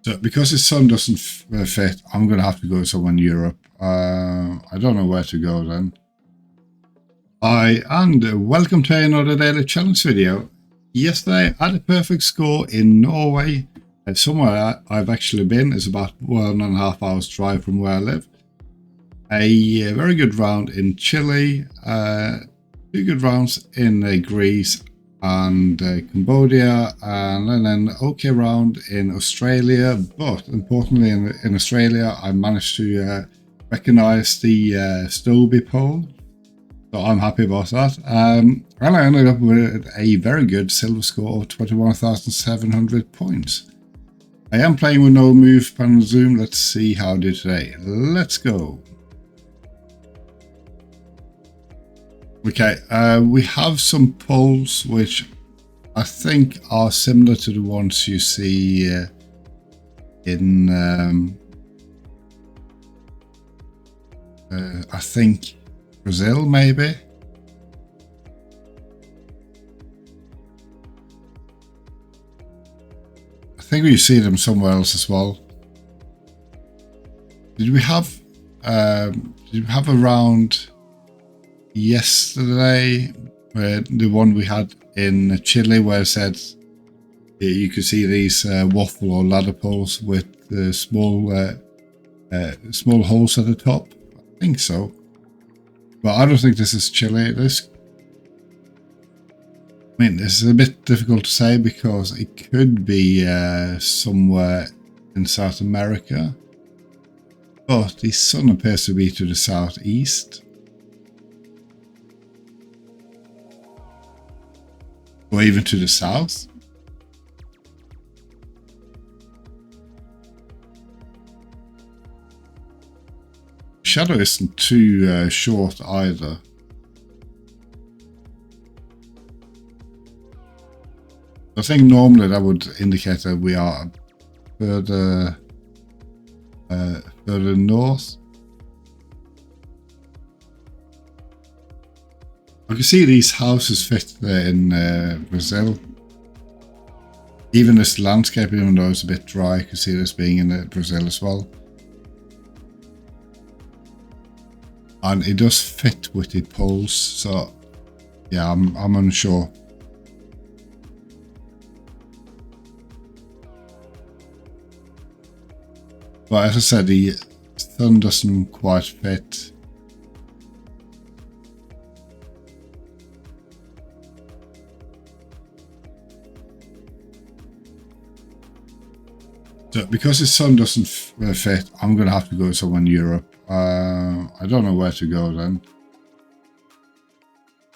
So because his son doesn't fit, I'm going to have to go somewhere in Europe. I don't know where to go then. Hi, and welcome to another daily challenge video. Yesterday I had a perfect score in Norway. Somewhere I've actually been is about 1.5 hours drive from where I live. A very good round in Chile, 2 good rounds in Greece and Cambodia, and then an okay round in Australia. But importantly, in Australia, I managed to recognize the Stobie pole, so I'm happy about that. And I ended up with a very good silver score of 21,700 points. I am playing with no move panel zoom. Let's see how I do today. Let's go. Okay, we have some poles which I think are similar to the ones you see in I think Brazil, maybe. I think we see them somewhere else as well. Did we have a round yesterday where the one we had in Chile where it said you could see these waffle or ladder poles with small holes at the top? I think so. But I don't think this is Chile. This is a bit difficult to say because it could be somewhere in South America. But the sun appears to be to the southeast. Or even to the south. Shadow isn't too short either. I think normally that would indicate that we are further north. I can see these houses fit in Brazil. Even this landscape, even though it's a bit dry, I can see this being in Brazil as well. And it does fit with the poles, so yeah, I'm unsure. But as I said, the sun doesn't quite fit. So because his sun doesn't fit, I'm going to have to go somewhere in Europe. I don't know where to go then.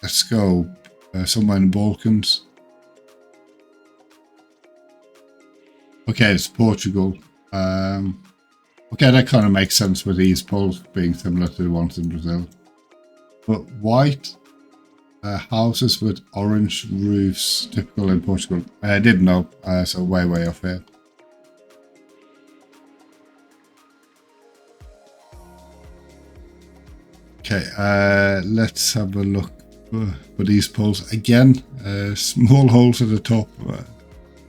Let's go somewhere in the Balkans. Okay, it's Portugal. Okay, that kind of makes sense with these poles being similar to the ones in Brazil. But white houses with orange roofs, typical in Portugal. I didn't know, so way off here. Okay, let's have a look for these poles. Again, small holes at the top,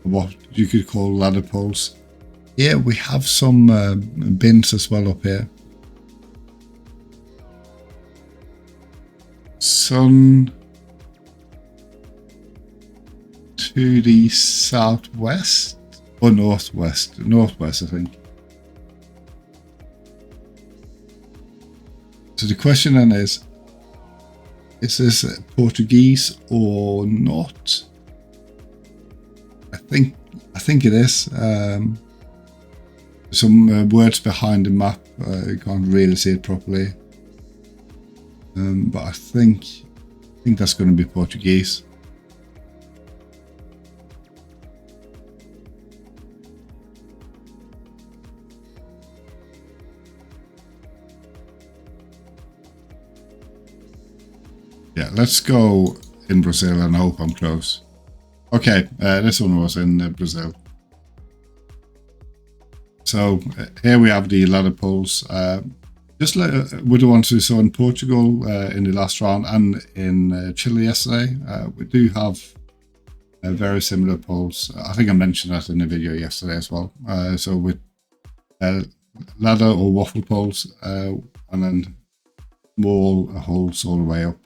what you could call ladder poles. Yeah, we have some bins as well up here. Sun to the southwest or northwest? Northwest, I think. So the question then is this Portuguese or not? I think it is. Some words behind the map. You can't really see it properly. But I think that's going to be Portuguese. Yeah, let's go in Brazil and hope I'm close. Okay, this one was in Brazil. So here we have the ladder poles. Just like with the ones we saw in Portugal in the last round and in Chile yesterday, we do have Very similar poles. I think I mentioned that in the video yesterday as well. So with ladder or waffle poles, and then small holes all the way up.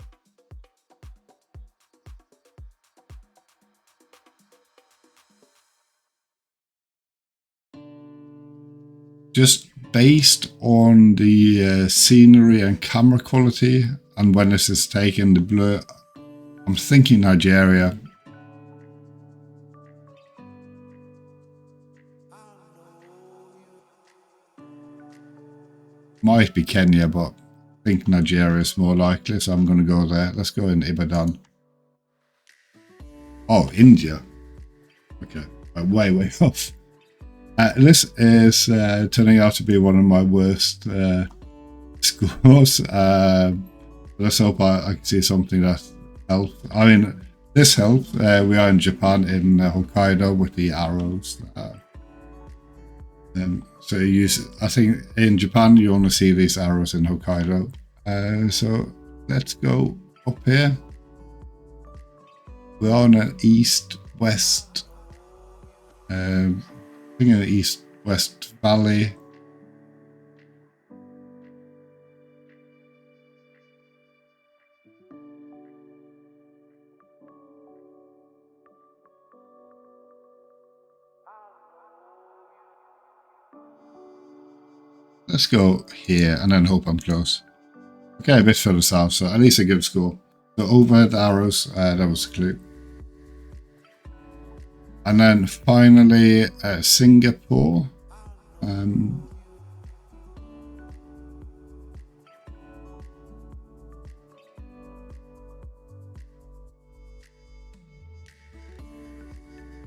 Just based on the scenery and camera quality and when this is taken, the blur, I'm thinking Nigeria. Might be Kenya, but I think Nigeria is more likely, so I'm going to go there. Let's go in Ibadan. Oh, India. Okay, way off. This is turning out to be one of my worst scores. Let's hope I can see something that helps. I mean, this helps. We are in Japan, in Hokkaido, with the arrows. So you use, I think in Japan you only see these arrows in Hokkaido. So let's go up here. We're on an east-west, I think an east-west valley. Let's go here and then hope I'm close. Okay, a bit further south, so at least a good score. So overhead arrows, that was the clue. And then finally, Singapore.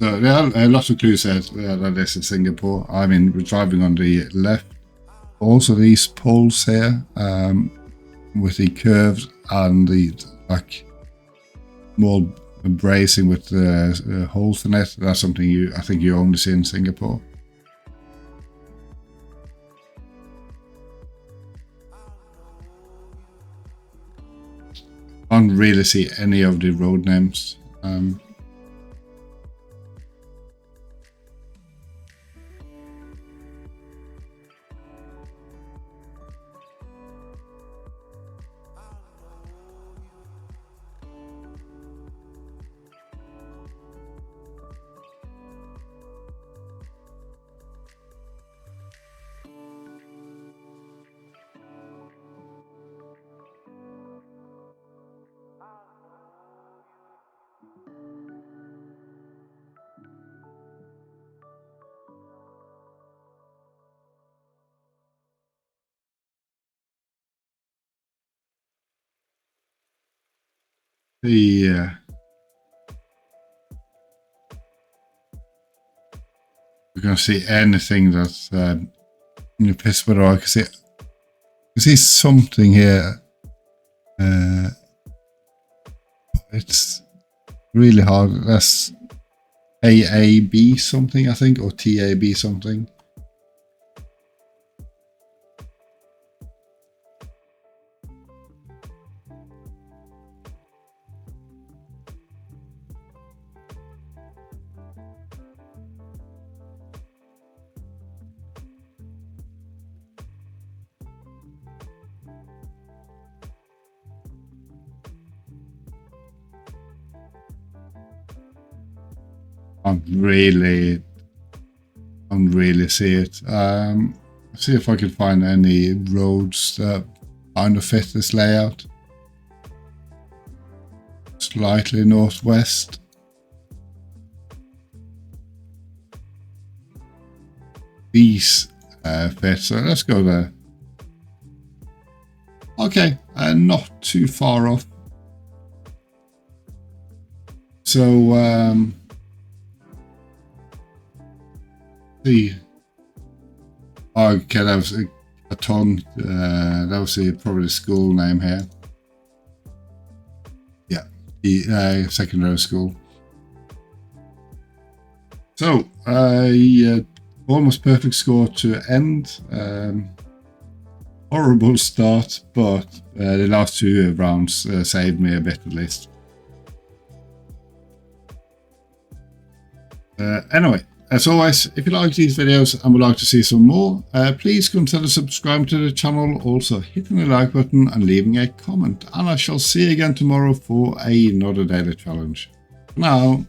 So there are lots of clues here that this is Singapore. I mean, we're driving on the left. Also these poles here, with the curves and the like more bracing with the holes in it. That's something I think you only see in Singapore. I don't really see any of the road names. Yeah. We're going to see anything that's in the piss, but I can see something here. It's really hard. That's AAB something, I think, or TAB something. I don't really see it. See if I can find any roads that kind of fit this layout. Slightly northwest. These fit, so let's go there. Okay, not too far off. So, okay, that was a tongue. That was probably the school name here. Yeah, the secondary school. So, almost perfect score to end. Horrible start, but the last two rounds saved me a bit at least. Anyway, as always, if you like these videos and would like to see some more, please consider subscribing to the channel, also hitting the like button and leaving a comment. And I shall see you again tomorrow for another daily challenge. For now,